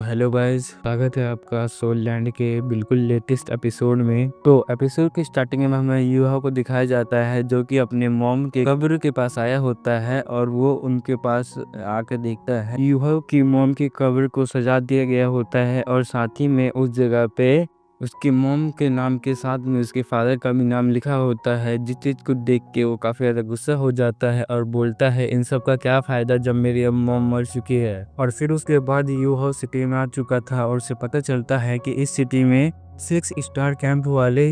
Hello guys, स्वागत है आपका सोल लैंड के बिल्कुल लेटेस्ट एपिसोड में। तो एपिसोड की स्टार्टिंग में हमें युहा को दिखाया जाता है जो कि अपने मॉम के कब्र के पास आया होता है और वो उनके पास आकर देखता है युहा की मॉम की कब्र को सजा दिया गया होता है और साथ ही में उस जगह पे उसकी मॉम के नाम के साथ में उसके फादर का भी नाम लिखा होता है। जिस चीज़ को देख के वो काफ़ी ज़्यादा गुस्सा हो जाता है और बोलता है इन सब का क्या फ़ायदा जब मेरी अब मॉम मर चुकी है। और फिर उसके बाद यूहो सिटी में आ चुका था और उसे पता चलता है कि इस सिटी में 6 स्टार कैंप वाले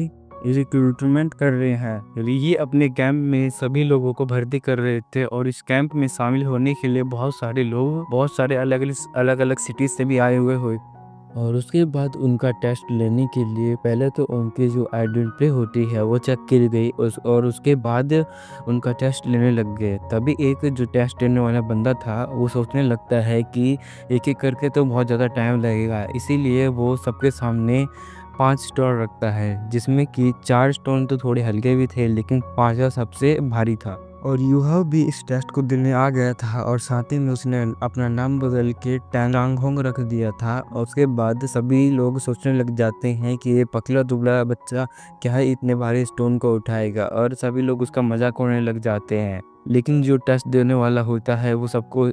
रिक्रूटमेंट कर रहे हैं। ये अपने कैंप में सभी लोगों को भर्ती कर रहे थे और इस कैंप में शामिल होने के लिए बहुत सारे लोग बहुत सारे अलग अलग सिटीज़ से भी आए हुए और उसके बाद उनका टेस्ट लेने के लिए पहले तो उनकी जो आइडेंटिटी होती है वो चेक की गई और उसके बाद उनका टेस्ट लेने लग गए। तभी एक जो टेस्ट लेने वाला बंदा था वो सोचने लगता है कि एक एक करके तो बहुत ज़्यादा टाइम लगेगा, इसीलिए वो सबके सामने 5 स्टोन रखता है जिसमें कि 4 स्टोन तो थोड़े हल्के भी थे लेकिन 5वां सबसे भारी था। और यूहा भी इस टेस्ट को देने आ गया था और साथ ही में उसने अपना नाम बदल के टांगहोंग रख दिया था। और उसके बाद सभी लोग सोचने लग जाते हैं कि ये पतला दुबला बच्चा क्या इतने भारी स्टोन को उठाएगा और सभी लोग उसका मजाक उड़ाने लग जाते हैं। लेकिन जो टेस्ट देने वाला होता है वो सबको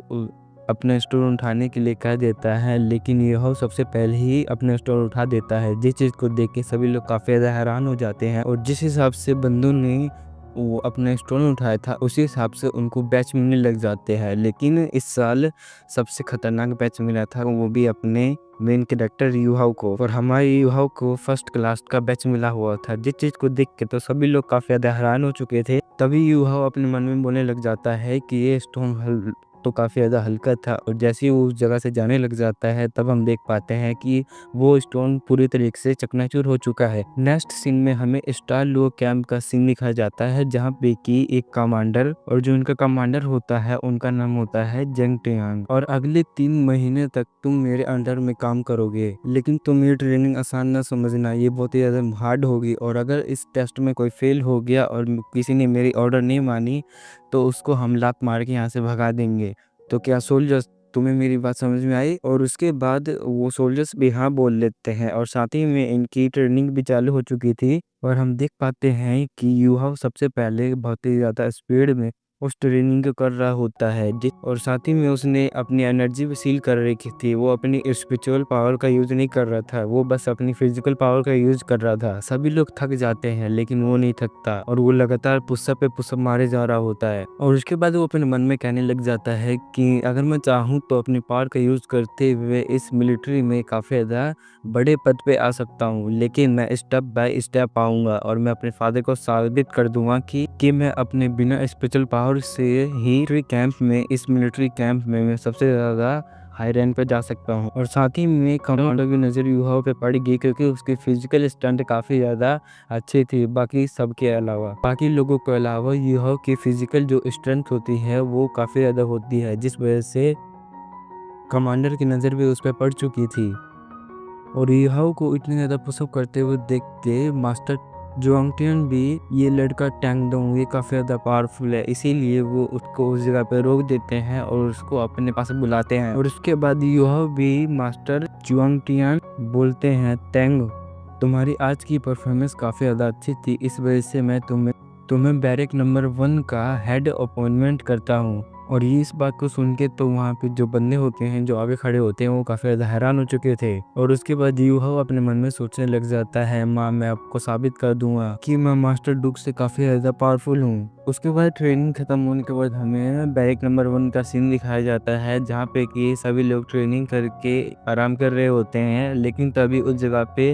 अपने स्टोन उठाने के लिए कह देता है, लेकिन यह सबसे पहले ही अपने स्टोन उठा देता है। जिस चीज़ को देख के सभी लोग काफ़ी ज़्यादा हैरान हो जाते हैं और जिस हिसाब से बंदों ने वो अपने स्टोन उठाया था उसी हिसाब से उनको बैच मिलने लग जाते हैं। लेकिन इस साल सबसे खतरनाक बैच मिला था वो भी अपने मेन कैरेक्टर यूहाओ को, और हमारे यूहाओ को फर्स्ट क्लास का बैच मिला हुआ था। जिस चीज़ को देख के तो सभी लोग काफ़ी ज़्यादा हैरान हो चुके थे। तभी यूहाओ अपने मन में बोलने लग जाता है कि ये स्टोन तो काफ़ी ज़्यादा हल्का था और जैसे ही वो उस जगह से जाने लग जाता है तब हम देख पाते हैं कि वो स्टोन पूरी तरीके से चकनाचूर हो चुका है। नेक्स्ट सीन में हमें स्टार लो कैंप का सीन दिखाया जाता है जहाँ पे कि एक कमांडर और जो उनका कमांडर होता है उनका नाम होता है जंग टियांग, और अगले 3 महीने तक तुम मेरे अंडर में काम करोगे, लेकिन तुम ये ट्रेनिंग आसान ना समझना, ये बहुत ही ज़्यादा हार्ड होगी और अगर इस टेस्ट में कोई फेल हो गया और किसी ने मेरी ऑर्डर नहीं मानी तो उसको हम लात मार के यहाँ से भगा देंगे। तो क्या सोल्जर्स तुम्हें मेरी बात समझ में आई? और उसके बाद वो सोल्जर्स भी हाँ बोल लेते हैं और साथ ही में इनकी ट्रेनिंग भी चालू हो चुकी थी और हम देख पाते हैं कि यूहा सबसे पहले बहुत ही ज़्यादा स्पीड में उस ट्रेनिंग को कर रहा होता है और साथ ही में उसने अपनी एनर्जी भी सील कर रखी थी। वो अपनी स्पिरिचुअल पावर का यूज़ नहीं कर रहा था, वो बस अपनी फिजिकल पावर का यूज़ कर रहा था। सभी लोग थक जाते हैं लेकिन वो नहीं थकता और वो लगातार पुशअप पे पुशअप मारे जा रहा होता है। और उसके बाद वो अपने मन में कहने लग जाता है कि अगर मैं चाहूँ तो अपनी पावर का यूज़ करते हुए इस मिलिट्री में काफ़ी ज़्यादा बड़े पद पे आ सकता हूँ, लेकिन मैं स्टेप बाय स्टेप आऊँगा और मैं अपने फादर को साबित कर दूंगा कि मैं अपने बिना स्पेशल पावर से ही कैंप में इस मिलिट्री कैंप में मैं सबसे ज़्यादा हाई रैंक पे जा सकता हूँ। और साथ ही में कमांडर की नज़र युवाओं पे पड़ गई क्योंकि उसकी फिजिकल स्टंट काफ़ी ज़्यादा अच्छी थी बाकी सबके अलावा। बाकी लोगों के अलावा युवाओं की फिजिकल जो स्ट्रेंथ होती है वो काफ़ी ज़्यादा होती है, जिस वजह से कमांडर की नज़र भी उस पर पड़ चुकी थी। और युहाओ को इतने ज़्यादा पुशअप करते हुए देख के मास्टर जुआंगटियन भी ये लड़का टैंगडोंग ये काफ़ी ज़्यादा पावरफुल है, इसीलिए वो उसको उस जगह पे रोक देते हैं और उसको अपने पास बुलाते हैं। और उसके बाद युहाओ भी मास्टर जुआंगटियन बोलते हैं, टैंग तुम्हारी आज की परफॉर्मेंस काफ़ी ज़्यादा अच्छी थी, इस वजह से मैं तुम्हें बैरक नंबर 1 का हेड अपॉइंटमेंट करता हूँ। और ये इस बात को सुन के तो वहाँ पे जो बंदे होते हैं जो आगे खड़े होते हैं वो काफ़ी ज़्यादा हैरान हो चुके थे। और उसके बाद यूहा अपने मन में सोचने लग जाता है, माँ मैं आपको साबित कर दूंगा कि मैं मास्टर डुक से काफ़ी ज़्यादा पावरफुल हूँ। उसके बाद ट्रेनिंग खत्म होने के बाद हमें बैरक नंबर 1 का सीन दिखाया जाता है जहाँ पे कि सभी लोग ट्रेनिंग करके आराम कर रहे होते हैं, लेकिन तभी उस जगह पे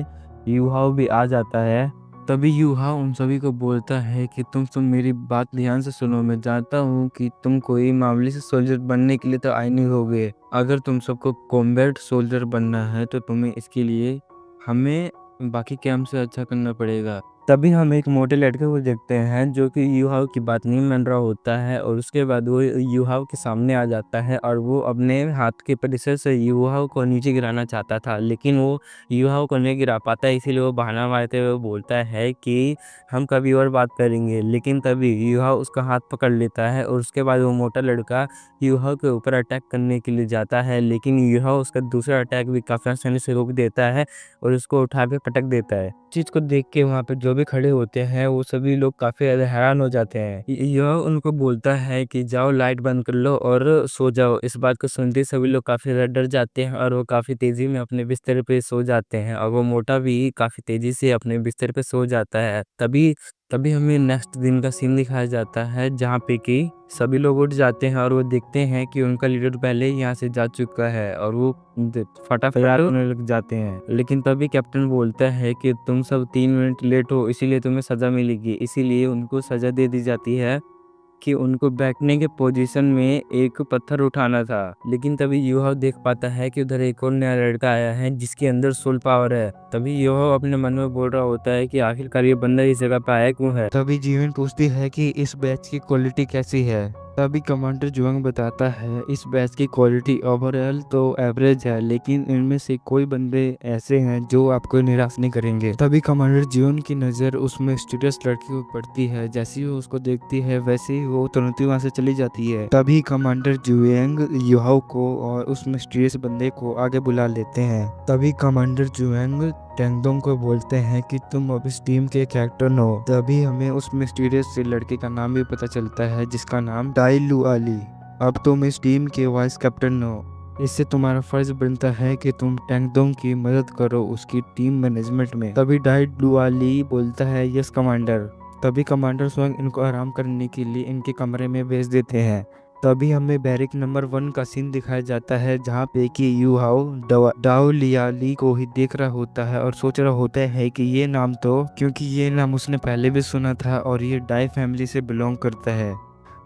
यूहा भी आ जाता है। तभी यूहा उन सभी को बोलता है कि तुम मेरी बात ध्यान से सुनो, मैं जानता हूँ कि तुम कोई मामूली से सोल्जर बनने के लिए तो आए नहीं होगे। अगर तुम सबको कॉम्बैट सोल्जर बनना है तो तुम्हें इसके लिए हमें बाकी कैंप से अच्छा करना पड़ेगा। तभी हम एक मोटे लड़के को देखते हैं जो कि यूहाओ की बात नहीं मान रहा होता है, और उसके बाद वो यूहाओ के सामने आ जाता है और वो अपने हाथ के परिसर से यूहाओ को नीचे गिराना चाहता था, लेकिन वो यूहाओ को नहीं गिरा पाता। इसीलिए वो बहाना मारते हुए बोलता है कि हम कभी और बात करेंगे, लेकिन तभी यूहाओ उसका हाथ पकड़ लेता है और उसके बाद वो मोटा लड़का यूहाओ के ऊपर अटैक करने के लिए जाता है, लेकिन यूहाओ उसका दूसरा अटैक भी काफ़ी आसानी से रोक देता है और उसको उठा के पटक देता है। चीज़ को देख के वहाँ पे जो भी खड़े होते हैं वो सभी लोग काफ़ी ज़्यादा हैरान हो जाते हैं। यह उनको बोलता है कि जाओ लाइट बंद कर लो और सो जाओ। इस बात को सुनते ही सभी लोग काफ़ी ज़्यादा डर जाते हैं और वो काफ़ी तेज़ी में अपने बिस्तर पे सो जाते हैं, और वो मोटा भी काफ़ी तेज़ी से अपने बिस्तर पे सो जाता है। तभी तभी हमें नेक्स्ट दिन का सीन दिखाया जाता है जहाँ पे कि सभी लोग उठ जाते हैं और वो देखते हैं कि उनका लीडर पहले ही यहाँ से जा चुका है, और वो फटाफट होने लग जाते हैं। लेकिन तभी कैप्टन बोलता है कि तुम सब 3 मिनट लेट हो, इसीलिए तुम्हें सज़ा मिलेगी। इसीलिए उनको सज़ा दे दी जाती है कि उनको बैठने के पोजीशन में एक पत्थर उठाना था। लेकिन तभी यूहाओ देख पाता है कि उधर एक और नया लड़का आया है जिसके अंदर सोल पावर है। तभी यूहाओ अपने मन में बोल रहा होता है कि आखिरकार ये बंदा इस जगह पे आया क्यों है। तभी जीवन पूछती है कि इस बैच की क्वालिटी कैसी है। तभी कमांडर जुआंग बताता है इस बैच की क्वालिटी ओवरऑल तो एवरेज है, लेकिन इनमें से कोई बंदे ऐसे हैं जो आपको निराश नहीं करेंगे। तभी कमांडर जुआंग की नज़र उस मिस्टीरियस लड़की को पड़ती है। जैसे ही वो उसको देखती है वैसे ही वो तुरंत ही वहाँ से चली जाती है। तभी कमांडर जुआंग यूहाओ को और उस मिस्टीरियस बंदे को आगे बुला लेते हैं। तभी कमांडर जुआंग टेंगडोंग को बोलते हैं कि तुम अब इस टीम के कैप्टन हो। तभी हमें उस मिस्टीरियस से लड़के का नाम भी पता चलता है जिसका नाम डाई लुआली। अब तुम इस टीम के वाइस कैप्टन हो। इससे तुम्हारा फर्ज बनता है कि तुम टेंगडोंग की मदद करो उसकी टीम मैनेजमेंट में। तभी डाई लुआली बोलता है यस कमांडर। तभी कमांडर स्वयं इनको आराम करने के लिए इनके कमरे में भेज देते हैं। तभी हमें बैरिक नंबर 1 का सीन दिखाया जाता है जहाँ पे कि यूहाओ डाओ लियाली को ही देख रहा होता है और सोच रहा होता है कि ये नाम तो, क्योंकि ये नाम उसने पहले भी सुना था और ये डाई फैमिली से बिलोंग करता है।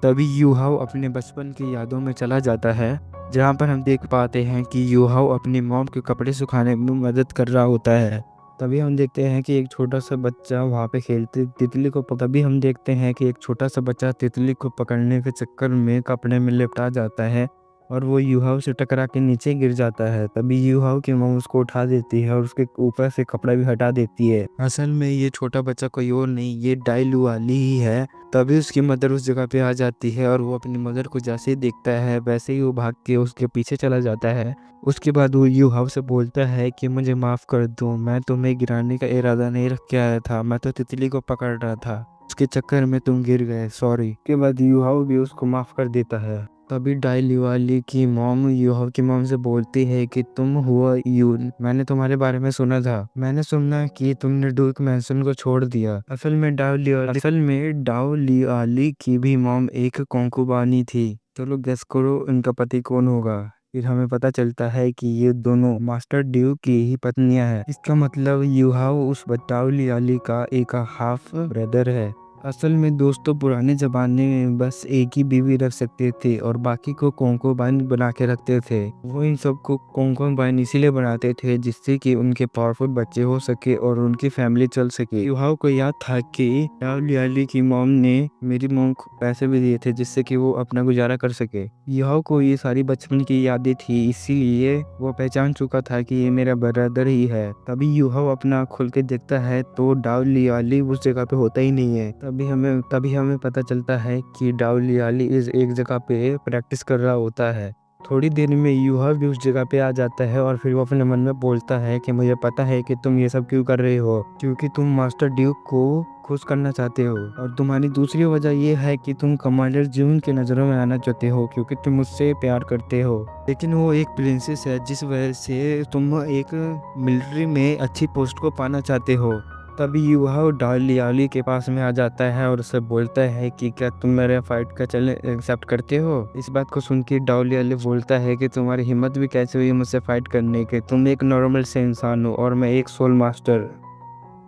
तभी यूहाओ अपने बचपन की यादों में चला जाता है जहाँ पर हम देख पाते हैं कि यूहाओ अपनी मॉम के कपड़े सुखाने में मदद कर रहा होता है। तभी हम देखते हैं कि एक छोटा सा बच्चा वहाँ पे खेलते तितली को तभी हम देखते हैं कि एक छोटा सा बच्चा तितली को पकड़ने के चक्कर में कपड़े में लिपटा जाता है और वो यूहाओ से टकरा के नीचे गिर जाता है। तभी यूहाओ की मॉम उसको उठा देती है और उसके ऊपर से कपड़ा भी हटा देती है। असल में ये छोटा बच्चा कोई और नहीं, ये डाई लुआली ही है। तभी उसकी मदर उस जगह पे आ जाती है और वो अपनी मदर को जैसे ही देखता है वैसे ही वो भाग के उसके पीछे चला जाता है। उसके बाद वो यूहाओ से बोलता है कि मुझे माफ़ कर दो, मैं तुम्हें गिराने का इरादा नहीं रख के आया था, मैं तो तितली को पकड़ रहा था, उसके चक्कर में तुम गिर गए, सॉरी। के बाद यूहाओ भी उसको माफ़ कर देता है। तभी डाई लिवाली की मॉम यूहाओ की मॉम से बोलती है कि तुम हुआ यून, मैंने तुम्हारे बारे में सुना था, मैंने सुना कि तुमने डुक मैंसन को छोड़ दिया। असल में डाओ लियाली की भी मॉम एक कोंकुबानी थी। तो लोग गेस करो इनका पति कौन होगा। फिर हमें पता चलता है कि ये दोनों मास्टर ड्यू की ही पत्नियां हैं। इसका मतलब यूहाओ उस डाओ लियाली का एक हाफ ब्रदर है। असल में दोस्तों पुराने ज़माने में बस एक ही बीवी रख सकते थे और बाकी को कोंकोबाइन बना के रखते थे। वो इन सबको कोंकोबाइन इसीलिए बनाते थे जिससे कि उनके पावरफुल बच्चे हो सके और उनकी फैमिली चल सके। युहाओ को याद था कि लियाली की मॉम ने मेरी मॉम को पैसे भी दिए थे जिससे कि वो अपना गुजारा कर सके। युहाओ को ये सारी बचपन की यादें थी, इसीलिए वो पहचान चुका था कि ये मेरा ब्रदर ही है। तभी युहाओ अपना खुल के देखता है तो डाओ लियाली उस जगह पे होता ही नहीं है। तभी हमें पता चलता है कि डाओ लियाली इस एक जगह पे प्रैक्टिस कर रहा होता है। थोड़ी देर में यूहा भी उस जगह पे आ जाता है और फिर वो अपने मन में बोलता है कि मुझे पता है कि तुम ये सब क्यों कर रहे हो, क्योंकि तुम मास्टर ड्यूक को खुश करना चाहते हो, और तुम्हारी दूसरी वजह ये है कि तुम कमांडर जून की नज़रों में आना चाहते हो क्योंकि तुम मुझसे प्यार करते हो। लेकिन वो एक प्रिंसेस है जिस वजह से तुम एक मिलिट्री में अच्छी पोस्ट को पाना चाहते हो। तभी युवा डाओ लियाली के पास में आ जाता है और उससे बोलता है कि क्या तुम मेरे फाइट का चैलेंज एक्सेप्ट करते हो। इस बात को सुन के डाओ लियाली बोलता है कि तुम्हारी हिम्मत भी कैसे हुई मुझसे फाइट करने के, तुम एक नॉर्मल से इंसान हो और मैं एक सोल मास्टर।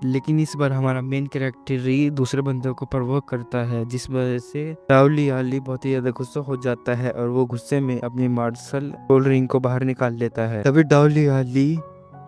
लेकिन इस बार हमारा मेन कैरेक्टर ही दूसरे बंदे को प्रवोक करता है जिस वजह से डाओ लियाली बहुत ही ज्यादा गुस्सा हो जाता है और वो गुस्से में अपनी मार्शल कोल्ड ड्रिंक को बाहर निकाल लेता है। तभी डाओ लियाली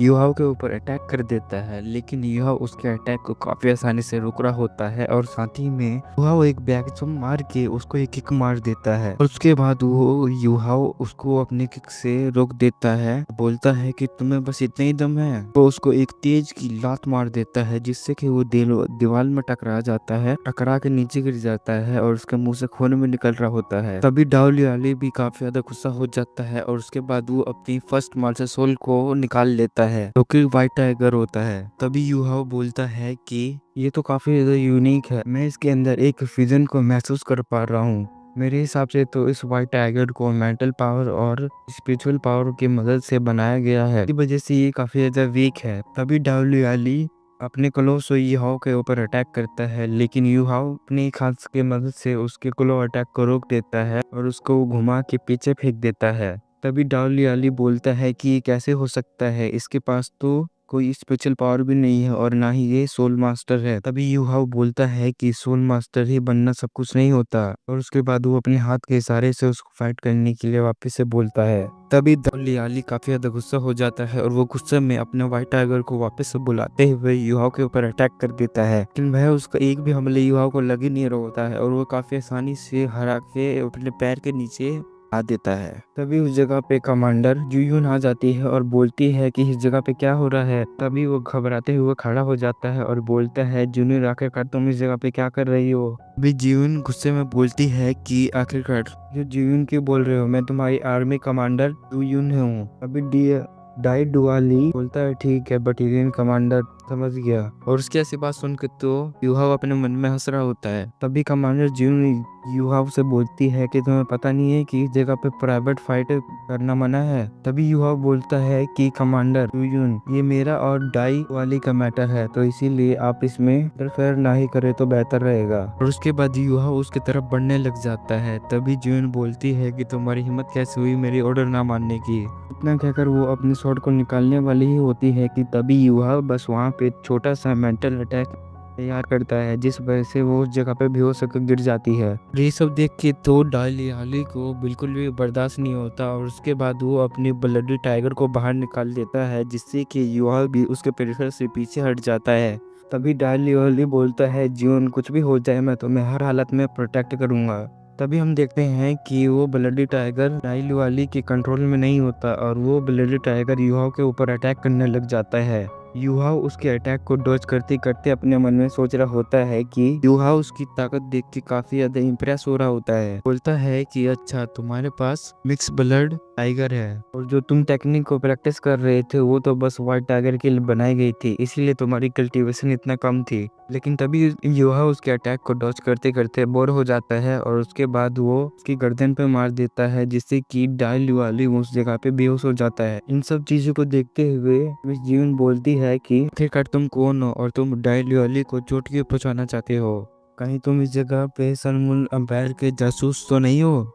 युहाओ के ऊपर अटैक कर देता है, लेकिन युहाओ उसके अटैक को काफी आसानी से रोक रहा होता है और साथ ही में युहाओ एक बैक जंप मार के उसको एक किक मार देता है और उसके बाद वो युहाओ उसको अपने किक से रोक देता है, बोलता है कि तुम्हें बस इतना ही दम है। वो उसको एक तेज की लात मार देता है जिससे कि वो दीवार में टकरा जाता है, टकरा के नीचे गिर जाता है और उसके मुंह से खून में निकल रहा होता है। तभी डाओलियाली भी काफी ज्यादा गुस्सा हो जाता है और उसके बाद वो अपनी फर्स्ट मास्टर सोल को निकाल लेता है जो कि व्हाइट टाइगर होता है। तभी युहाओ बोलता है कि ये तो काफी ज्यादा यूनिक है, मैं इसके अंदर एक फ्यूजन को महसूस कर पा रहा हूँ। मेरे हिसाब से तो इस व्हाइट टाइगर को मेंटल पावर और स्पिरिचुअल पावर की मदद से बनाया गया है, इसी वजह से ये काफी ज्यादा वीक है। तभी डाओलियाली अपने क्लो से युहाओ के ऊपर अटैक करता है, लेकिन युहाओ अपनी खास की मदद से उसके क्लो अटैक को रोक देता है और उसको घुमा के पीछे फेंक देता है। तभी डाओलियाली बोलता है कि ये कैसे हो सकता है, इसके पास तो कोई स्पेशल पावर भी नहीं है और ना ही ये सोल मास्टर है। तभी युहाओ बोलता है कि सोल मास्टर ही बनना सब कुछ नहीं होता और उसके बाद वो अपने हाथ के इशारे से उसको फाइट करने के लिए वापस से बोलता है। तभी डाओलियाली काफी ज्यादा गुस्सा हो जाता है और वो गुस्से में अपने व्हाइट टाइगर को वापस से बुलाते हुए युहाओ के ऊपर अटैक कर देता है, लेकिन वह उसका एक भी हमले युहाओ को लग ही नहीं रहा होता है और वो काफी आसानी से हरा के अपने पैर के नीचे आ देता है। तभी उस जगह पे कमांडर जुयून आ जाती है और बोलती है कि इस जगह पे क्या हो रहा है। तभी वो घबराते हुए खड़ा हो जाता है और बोलता है जूनियर आखिरकार तुम इस जगह पे क्या कर रही हो। अभी जीवन गुस्से में बोलती है कि आखिरकार जो जीवन क्यों बोल रहे हो, मैं तुम्हारी आर्मी कमांडर जुयून हूँ। अभी डाई डुआली बोलता है ठीक है बटालियन कमांडर, समझ गया। और उसकी ऐसी बात सुनकर तो युहाओ अपने मन में हंस रहा होता है। तभी कमांडर जून युहाओ से बोलती है कि तुम्हें पता नहीं है कि इस जगह पे प्राइवेट फाइट करना मना है। तभी युहाओ बोलता है कि कमांडर जुयून ये मेरा और डाई वाली का मैटर है, तो इसीलिए आप इसमें इंटरफेयर ना ही करे तो बेहतर रहेगा। और उसके बाद युहाओ उसकी तरफ बढ़ने लग जाता है। तभी जून बोलती है कि तुम्हारी हिम्मत कैसे हुई मेरी ऑर्डर ना मानने की। इतना कहकर वो अपने शॉट को निकालने वाली ही होती है कि तभी युहाओ बस वहाँ पे छोटा सा मेंटल अटैक तैयार करता है, जिस वजह से वो उस जगह पे बेहोश होकर गिर जाती है। ये सब देख के तो डाओलियाली को बिल्कुल भी बर्दाश्त नहीं होता और उसके बाद वो अपनी ब्लडी टाइगर को बाहर निकाल देता है, जिससे कि युहाओ भी उसके पेरिफेरल से पीछे हट जाता है। तभी डाओलियाली बोलता है जीवन कुछ भी हो जाए मैं तुम्हें हर हालत में प्रोटेक्ट करूंगा। तभी हम देखते हैं कि वो ब्लडी टाइगर डाओलियाली के कंट्रोल में नहीं होता और वो ब्लडी टाइगर युहाओ के ऊपर अटैक करने लग जाता है। युहाओ उसके अटैक को डॉज करते करते अपने मन में सोच रहा होता है कि युहाओ उसकी ताकत देख के काफी ज्यादा इम्प्रेस हो रहा होता है। बोलता है कि अच्छा तुम्हारे पास मिक्स ब्लड टाइगर है और जो तुम टेक्निक को प्रैक्टिस कर रहे थे वो तो बस व्हाइट टाइगर के लिए बनाई गई थी, इसलिए तुम्हारी कल्टीवेशन इतना कम थी। लेकिन तभी युहाओ उसके अटैक को डॉज करते करते बोर हो जाता है और उसके बाद वो उसकी गर्दन पे मार देता है, जिससे कि डाओलियाली उस जगह पे बेहोश हो जाता है। इन सब चीजों को देखते हुए मिस जीवन बोलती है कि आखिरकार तुम कौन हो और तुम डाओलियाली को चोट क्यों पहुंचाना चाहते हो, कहीं तुम इस जगह पे सनमून अंपायर के जासूस तो नहीं हो।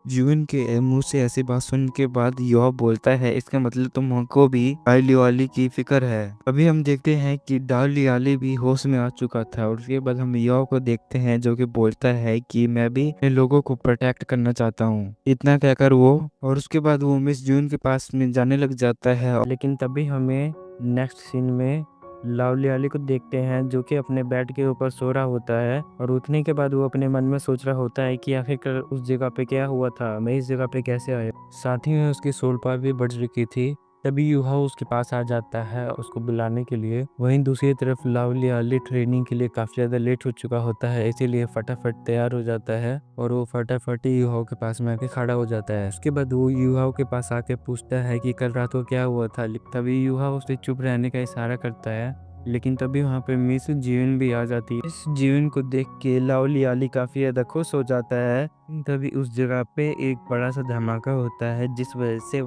जीवन के मुंह से ऐसी बात सुन के बाद युवा बोलता है इसका मतलब तुमको भी डाओलियाली की फिक्र है। अभी हम देखते हैं कि डाओलियाली भी होश में आ चुका था और उसके बाद हम युवा को देखते हैं जो कि बोलता है कि मैं भी इन लोगों को प्रोटेक्ट करना चाहता हूँ। इतना कहकर वो और उसके बाद वो मिस जून के पास में जाने लग जाता है। लेकिन तभी हमें नेक्स्ट सीन में डाओलियाली को देखते हैं जो कि अपने बेड के ऊपर सो रहा होता है और उठने के बाद वो अपने मन में सोच रहा होता है कि आखिरकार उस जगह पे क्या हुआ था, मैं इस जगह पे कैसे आया। साथ ही में उसकी सोल पावर भी बढ़ चुकी थी। तभी युहाओ उसके पास आ जाता है उसको बुलाने के लिए। वहीं दूसरी तरफ डाओलियाली ट्रेनिंग के लिए काफी ज्यादा लेट हो चुका होता है, इसीलिए फटाफट तैयार हो जाता है और वो फटाफट ही युहाओ के पास में आके खड़ा हो जाता है। उसके बाद वो युहाओ के पास आके पूछता है कि कल रात को क्या हुआ था। तभी युहाओ उसे चुप रहने का इशारा करता है, लेकिन तभी वहाँ पे मिस जीवन भी आ जाती है। इस जीवन को देख के डाओलियाली काफी ज्यादा खुश हो जाता है। तभी उस जगह पे एक बड़ा सा धमाका होता है, जिस वजह से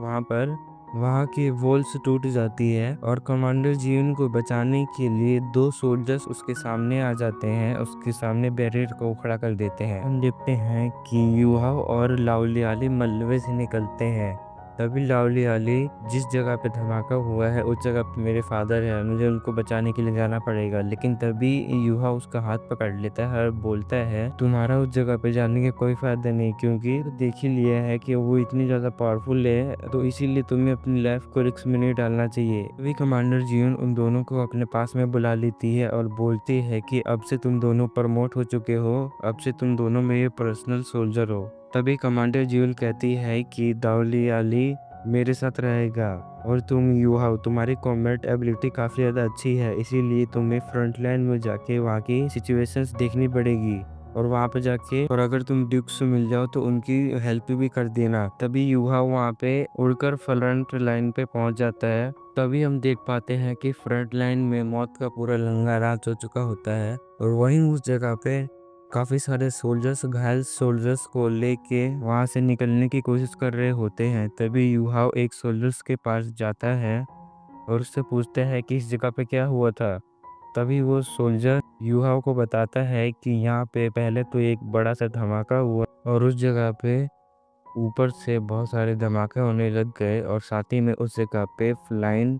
वहाँ की वॉल्स टूट जाती है और कमांडर जीवन को बचाने के लिए दो सोल्जर्स उसके सामने आ जाते हैं, उसके सामने बैरियर को खड़ा कर देते हैं। हम देखते हैं कि युहाओ और डाओलियाली मलबे से निकलते हैं तभी लावली आली जिस जगह पे धमाका हुआ है उस जगह पे मेरे फादर है, मुझे उनको बचाने के लिए जाना पड़ेगा। लेकिन तभी यूहा उसका हाथ पकड़ लेता है और बोलता है तुम्हारा उस जगह पे जाने का कोई फायदा नहीं, क्योंकि देख ही लिया है कि वो इतनी ज्यादा पावरफुल है, तो इसीलिए तुम्हें अपनी लाइफ को रिस्क में नहीं डालना चाहिए। तभी कमांडर जियोन उन दोनों को अपने पास में बुला लेती है और बोलती है कि अब से तुम दोनों प्रमोट हो चुके हो, अब से तुम दोनों मेरे पर्सनल सोल्जर हो। तभी कमांडर ज्यूल कहती है कि दावली आली मेरे साथ रहेगा और तुम यूहाओ तुम्हारी कॉम्बैट एबिलिटी काफ़ी ज़्यादा अच्छी है, इसीलिए तुम्हें फ्रंट लाइन में जाके वहाँ की सिचुएशंस देखनी पड़ेगी और वहाँ पे जाके और अगर तुम ड्यूक से मिल जाओ तो उनकी हेल्प भी कर देना। तभी यूहा वहाँ पे उड़कर फ्रंट लाइन पे पहुँच जाता है। तभी हम देख पाते हैं कि फ्रंट लाइन में मौत का पूरा लंगा राज हो चुका होता है और वहीं उस जगह पे काफी सारे सोल्जर्स घायल सोल्जर्स को लेके वहां से निकलने की कोशिश कर रहे होते हैं। तभी यूहाव एक सोल्जर्स के पास जाता है और उससे पूछता है कि इस जगह पे क्या हुआ था। तभी वो सोल्जर यूहाव को बताता है कि यहाँ पे पहले तो एक बड़ा सा धमाका हुआ और उस जगह पे ऊपर से बहुत सारे धमाके होने लग गए और साथ ही में उस जगह पे फ्लाइंग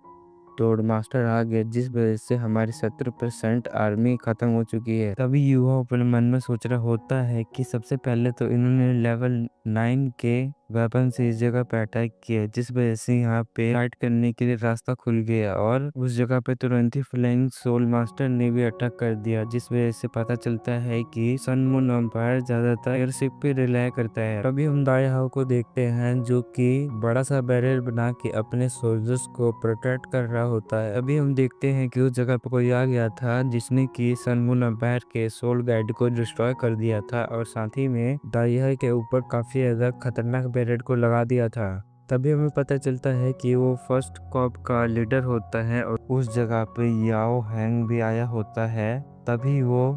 टोड मास्टर आ गए, जिस वजह से हमारी 70% आर्मी खत्म हो चुकी है। तभी युवा अपने मन में सोच रहा होता है कि सबसे पहले तो इन्होंने लेवल 9 के वेपन से इस जगह पे अटैक किया, जिस वजह से यहाँ पे फाइट करने के लिए रास्ता खुल गया और उस जगह पे तुरंत ही फ्लाइंग सोल मास्टर ने भी अटैक कर दिया, जिस वजह से पता चलता है कि सन मून एम्पायर ज्यादातर एयरशिप पे रिलाय करता है। तभी हम दायाहाओ को देखते हैं जो कि बड़ा सा बैरियर बना के अपने सोल्जर्स को प्रोटेक्ट कर रहा होता है। अभी हम देखते हैं कि उस जगह पर कोई आ गया था जिसने कि सन मून एम्पायर के सोल गाइड को डिस्ट्रॉय कर दिया था और साथ ही में दायाहा के ऊपर काफी ज्यादा खतरनाक बैरियर को लगा दिया था। तभी हमें पता चलता है कि वो फर्स्ट कॉप का लीडर होता है और उस जगह पे याओ हैंग भी आया होता है। तभी वो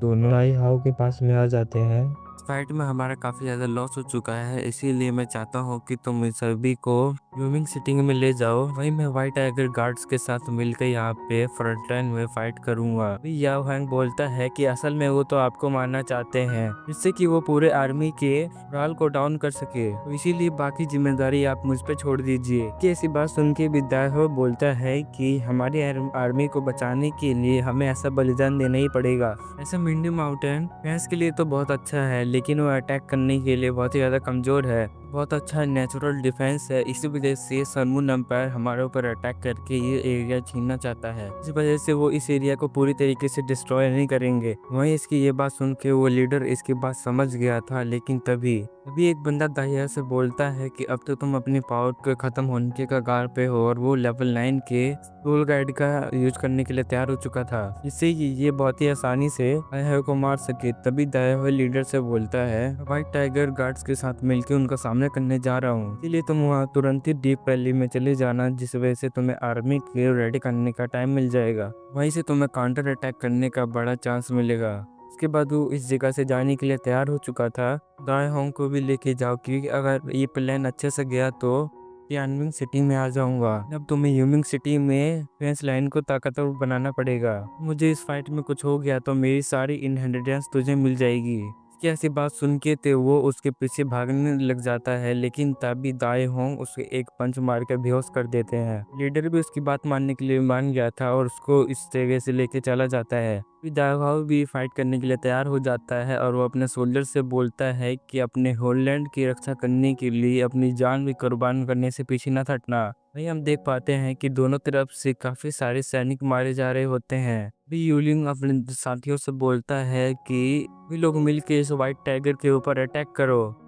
दोनों दायाहाओ के पास में आ जाते हैं। फाइट में हमारा काफी ज्यादा लॉस हो चुका है, इसीलिए मैं चाहता हूँ कि तुम इस सभी को यूमिंग सिटिंग में ले जाओ। वहीं मैं व्हाइट टाइगर गार्ड्स के साथ मिलकर यहाँ पे फ्रंट लाइन में फाइट करूंगा। याओ हैंग बोलता है कि असल में वो तो आपको मारना चाहते हैं जिससे कि वो पूरे आर्मी के मोराल को डाउन कर सके, तो इसीलिए बाकी जिम्मेदारी आप मुझ पे छोड़ दीजिए। कि ऐसी बात सुन के दायाहो बोलता है कि हमारी आर्मी को बचाने के लिए हमें ऐसा बलिदान देना ही पड़ेगा। ऐसा मिंडी माउंटेन भैंस के लिए तो बहुत अच्छा है, लेकिन वो अटैक करने के लिए बहुत ही ज्यादा कमजोर है, बहुत अच्छा नेचुरल डिफेंस है। इसी वजह से सन मून एम्पायर हमारे ऊपर अटैक करके ये एरिया छीनना चाहता है, इस वजह से वो इस एरिया को पूरी तरीके से डिस्ट्रॉय नहीं करेंगे। वहीं इसकी ये बात सुन के वो लीडर इसकी बात समझ गया था, लेकिन तभी एक बंदा दाहिया से बोलता है कि अब तो तुम अपनी पावर के खत्म होने के कगार पे हो और वो लेवल 9 के सोल गाइड का यूज करने के लिए तैयार हो चुका था, जिससे ये बहुत ही आसानी से दाहिया को मार सके। तभी दाहिया लीडर से बोलता है व्हाइट टाइगर गार्ड्स के साथ मिलकर उनका सामना करने जा रहा हूँ, इसलिए तुम वहाँ तुरंत ही डीप वैली में चले जाना, जिस वजह से तुम्हें आर्मी के रेडी करने का टाइम मिल जाएगा। वहीं से तुम्हें काउंटर अटैक करने का बड़ा चांस मिलेगा। उसके बाद वो इस जगह से जाने के लिए तैयार हो चुका था। दायाहोंग को भी लेके जाओ, क्योंकि अगर ये प्लान अच्छे से गया तो यूमिंग सिटी में आ जाऊंगा। अब तुम्हें यूमिंग सिटी में फेंस लाइन को ताकतवर बनाना पड़ेगा। मुझे इस फाइट में कुछ हो गया तो मेरी सारी इनहेरिटेंस तुझे मिल जाएगी। की ऐसी बात सुन के ते वो उसके पीछे भागने लग जाता है, लेकिन तभी दायाहोंग उसके एक पंच मार के बेहोश कर देते हैं। लीडर भी उसकी बात मानने के लिए मान गया था और उसको इस जगह से लेके चला जाता है। दायाहाओ भी फाइट करने के लिए तैयार हो जाता है और वो अपने सोल्जर से बोलता है कि अपने होलैंड की रक्षा करने के लिए अपनी जान भी कुर्बान करने से पीछे न हटना। वहीं हम देख पाते हैं कि दोनों तरफ से काफी सारे सैनिक मारे जा रहे होते हैं। भी यूलिंग अपने साथियों से बोलता है कि भी लोग मिलकर इस व्हाइट टाइगर के ऊपर अटैक करो।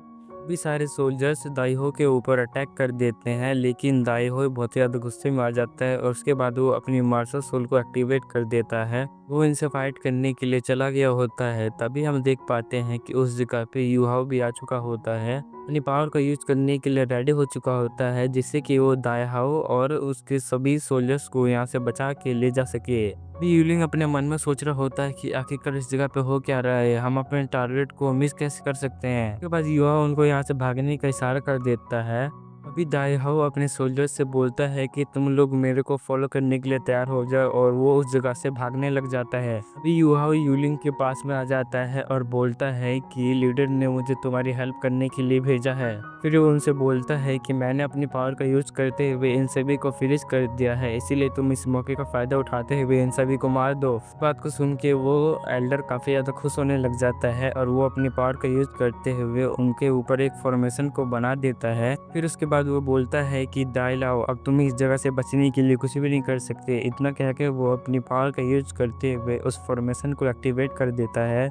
भी सारे सोल्जर्स दाइहो के ऊपर अटैक कर देते हैं, लेकिन दाइहो बहुत ज़्यादा गुस्से में आ जाता है और उसके बाद वो अपनी मार्शल सोल को एक्टिवेट कर देता है। वो इनसे फाइट करने के लिए चला गया होता है। तभी हम देख पाते हैं कि उस जगह पे यूहाओ भी आ चुका होता है, अपनी पावर का यूज करने के लिए रेडी हो चुका होता है, जिससे कि वो दायाहाओ और उसके सभी सोल्जर्स को यहाँ से बचा के ले जा सके। भी यूलिंग अपने मन में सोच रहा होता है कि आखिरकार इस जगह पे हो क्या रहा है, हम अपने टारगेट को मिस कैसे कर सकते हैं। उसके बाद युवा उनको यहाँ से भागने का इशारा कर देता है अभी दाईहाओ अपने सोल्जर्स से बोलता है कि तुम लोग मेरे को फॉलो करने के लिए तैयार हो जाओ और वो उस जगह से भागने लग जाता है। अभी यूहाओ यूलिंग के पास में आ जाता है और बोलता है कि लीडर ने मुझे तुम्हारी हेल्प करने के लिए भेजा है। फिर वो उनसे बोलता है कि मैंने अपनी पावर का यूज करते हुए इन सभी को फिनिश कर दिया है, इसीलिए तुम इस मौके का फायदा उठाते हुए इन सभी को मार दो। इस बात को सुन के वो एल्डर काफी ज्यादा खुश होने लग जाता है और वो अपनी पावर का यूज करते हुए उनके ऊपर एक फॉर्मेशन को बना देता है। फिर उसके बाद वो बोलता है कि दाईलाओ, अब तुम इस जगह से बचने के लिए कुछ भी नहीं कर सकते। इतना कह के वो अपनी पावर का यूज करते हुए उस फॉर्मेशन को एक्टिवेट कर देता है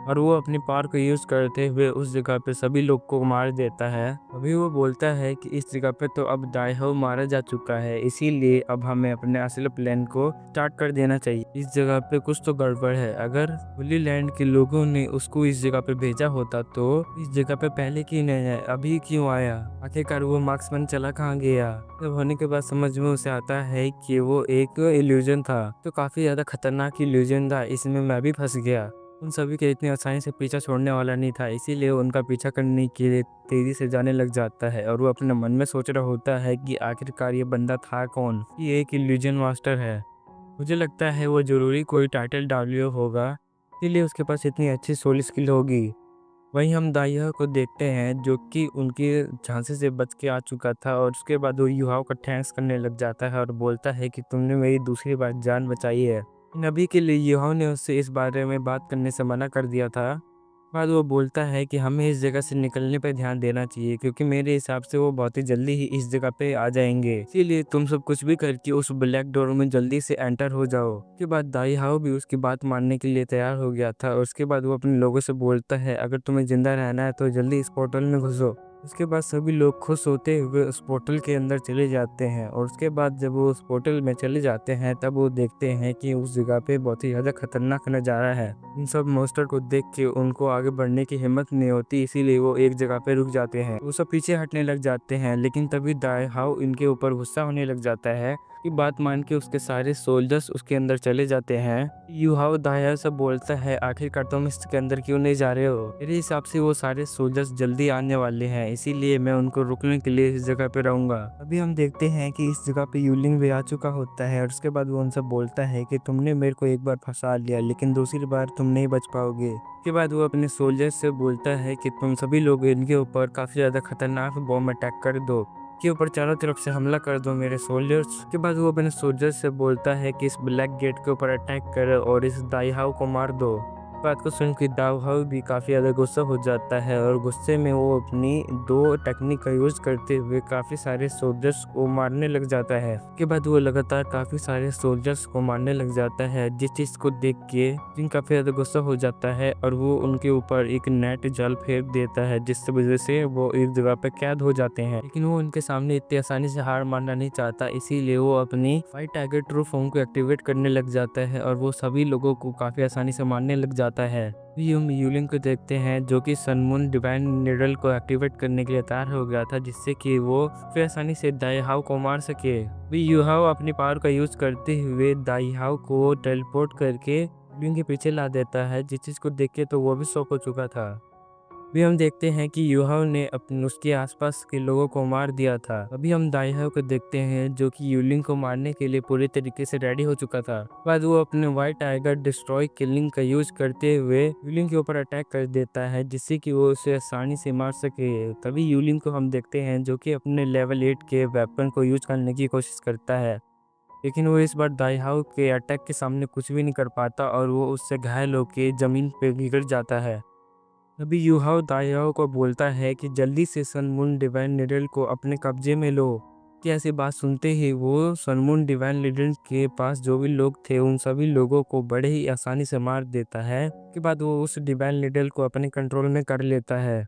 और वो अपनी पावर को यूज करते हुए उस जगह पे सभी लोग को मार देता है। अभी वो बोलता है कि इस जगह पे तो अब दाईहाओ मारा जा चुका है, इसीलिए अब हमें अपने असल प्लान को स्टार्ट कर देना चाहिए। इस जगह पे कुछ तो गड़बड़ है। अगर होली लैंड के लोगों ने उसको इस जगह पे भेजा होता तो इस जगह पे पहले क्यों नहीं आया, अभी क्यों आया, आखिरकार वो मार्क्समैन चला कहाँ गया। तब होने के बाद समझ में उसे आता है कि वो एक इल्यूजन था, तो काफी ज्यादा खतरनाक इल्यूजन था, इसमें मैं भी फंस गया। उन सभी के इतनी आसानी से पीछा छोड़ने वाला नहीं था, इसीलिए उनका पीछा करने के लिए तेजी से जाने लग जाता है और वो अपने मन में सोच रहा होता है कि आखिरकार ये बंदा था कौन। ये एक इल्यूजन मास्टर है, मुझे लगता है वो जरूरी कोई टाइटल डालियो होगा, इसीलिए उसके पास इतनी अच्छी सोल स्किल होगी। वहीं हम दाइहा को देखते हैं जो कि उनके झांसे से बच के आ चुका था और उसके बाद वो युवाओं का थैंक्स करने लग जाता है और बोलता है कि तुमने मेरी दूसरी बार जान बचाई है। लेकिन अभी के लिए युवाओं ने उससे इस बारे में बात करने से मना कर दिया था। बाद वो बोलता है कि हमें इस जगह से निकलने पे ध्यान देना चाहिए, क्योंकि मेरे हिसाब से वो बहुत ही जल्दी ही इस जगह पे आ जाएंगे, इसीलिए तुम सब कुछ भी करके उस ब्लैक डोर में जल्दी से एंटर हो जाओ। उसके बाद दाईहाओ भी उसकी बात मानने के लिए तैयार हो गया था और उसके बाद वो अपने लोगों से बोलता है अगर तुम्हें जिंदा रहना है तो जल्दी इस पोर्टल में घुसो। उसके बाद सभी लोग खुश होते हुए उस पोर्टल के अंदर चले जाते हैं और उसके बाद जब वो उस पोर्टल में चले जाते हैं तब वो देखते हैं कि उस जगह पे बहुत ही ज़्यादा खतरनाक नज़ारा है। इन सब मॉन्स्टर को देख के उनको आगे बढ़ने की हिम्मत नहीं होती, इसीलिए वो एक जगह पे रुक जाते हैं। वो सब पीछे हटने लग जाते हैं, लेकिन तभी दाईहाओ इनके ऊपर गुस्सा होने लग जाता है कि बात मान के उसके सारे सोल्जर्स उसके अंदर चले जाते हैं। युहाओ दाईहाओ से बोलता है आखिरकार तुम इसके अंदर क्यों नहीं जा रहे हो। मेरे हिसाब से वो सारे सोल्जर्स जल्दी आने वाले हैं, इसीलिए मैं उनको रुकने के लिए इस जगह पे रहूंगा। अभी हम देखते हैं कि इस जगह पे यूलिंग भी आ चुका होता है और उसके बाद वो उनसे बोलता है कि तुमने मेरे को एक बार फंसा लिया, लेकिन दूसरी बार तुम नहीं बच पाओगे। उसके बाद वो अपने सोल्जर्स से बोलता है कि तुम सभी लोग इनके ऊपर काफी ज्यादा खतरनाक बॉम्ब अटैक कर दो, के ऊपर चारों तरफ से हमला कर दो मेरे सोल्जर्स। के बाद वो अपने सोल्जर्स से बोलता है कि इस ब्लैक गेट के ऊपर अटैक करो और इस दाईहाओ को मार दो। बात को सुन के दाईहाओ भी काफ़ी ज़्यादा गुस्सा हो जाता है और गुस्से में वो अपनी दो टेक्निक का यूज करते हुए काफ़ी सारे सोल्जर्स को मारने लग जाता है। के बाद वो लगातार काफ़ी सारे सोल्जर्स को मारने लग जाता है, जिस चीज़ को देख के जिन काफ़ी ज़्यादा गुस्सा हो जाता है और वो उनके ऊपर एक नेट जाल फेंक देता है, जिस वजह से वो एक जगह पे कैद हो जाते हैं। लेकिन वो उनके सामने इतनी आसानी से हार मानना नहीं चाहता, इसीलिए वो अपनी फाइट टाइगर ट्रू फॉर्म को एक्टिवेट करने लग जाता है और वो सभी लोगों को काफ़ी आसानी से मारने लग जाता है। भी हम यूलिंग को देखते हैं जो कि सन मून डिवाइन निडल को एक्टिवेट करने के लिए तैयार हो गया था, जिससे कि वो फिर आसानी से दाईहाओ को मार सके। भी युहाओ अपनी पावर का यूज करते हुए दाईहाओ को टेलीपोर्ट करके यूलिंग के पीछे ला देता है, जिस चीज को देख के तो वो भी शॉक हो चुका था। अभी हम देखते हैं कि युहाओ ने अपने उसके आसपास के लोगों को मार दिया था। अभी हम दाईहाओ को देखते हैं जो कि यूलिंग को मारने के लिए पूरी तरीके से रेडी हो चुका था। बाद वो अपने व्हाइट टाइगर डिस्ट्रॉय किलिंग का यूज करते हुए यूलिंग के ऊपर अटैक कर देता है, जिससे कि वो उसे आसानी से मार सके। तभी यूलिंग को हम देखते हैं जो कि अपने लेवल 8 के वेपन को यूज करने की कोशिश करता है, लेकिन वो इस बार दाईहाओ के अटैक के सामने कुछ भी नहीं कर पाता और वो उससे घायल होकर जमीन पे गिर जाता है। अभी युहाओ दाईहाओ को बोलता है कि जल्दी से सन मून डिवाइन निडल को अपने कब्जे में लो। कि ऐसी बात सुनते ही वो सन मून डिवाइन निडल के पास जो भी लोग थे उन सभी लोगों को बड़े ही आसानी से मार देता है। के बाद वो उस डिवाइन निडल को अपने कंट्रोल में कर लेता है।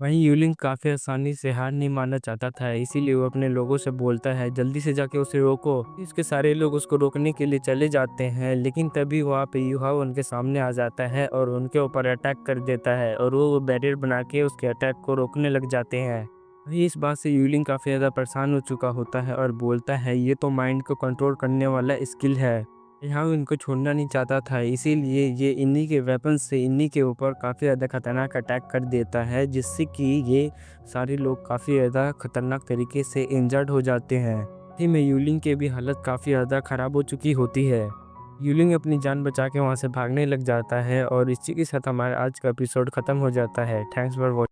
वहीं यूलिंग काफ़ी आसानी से हार नहीं मानना चाहता था, इसीलिए वो अपने लोगों से बोलता है जल्दी से जाके उसे रोको। इसके सारे लोग उसको रोकने के लिए चले जाते हैं, लेकिन तभी वहाँ पे युहाओ उनके सामने आ जाता है और उनके ऊपर अटैक कर देता है और वो बैरियर बना के उसके अटैक को रोकने लग जाते हैं। वहीं इस बात से यूलिंग काफ़ी ज़्यादा परेशान हो चुका होता है और बोलता है ये तो माइंड को कंट्रोल करने वाला स्किल है, यहाँ उनको छोड़ना नहीं चाहता था, इसीलिए ये इन्हीं के वेपन से इन्हीं के ऊपर काफ़ी ज़्यादा खतरनाक अटैक कर देता है, जिससे कि ये सारे लोग काफ़ी ज़्यादा खतरनाक तरीके से इंजर्ड हो जाते हैं। ही में यूलिंग की भी हालत काफ़ी ज़्यादा ख़राब हो चुकी होती है। यूलिंग अपनी जान बचा के वहाँ से भागने लग जाता है और इसी के साथ हमारा आज का एपिसोड ख़त्म हो जाता है। Thanks for watching.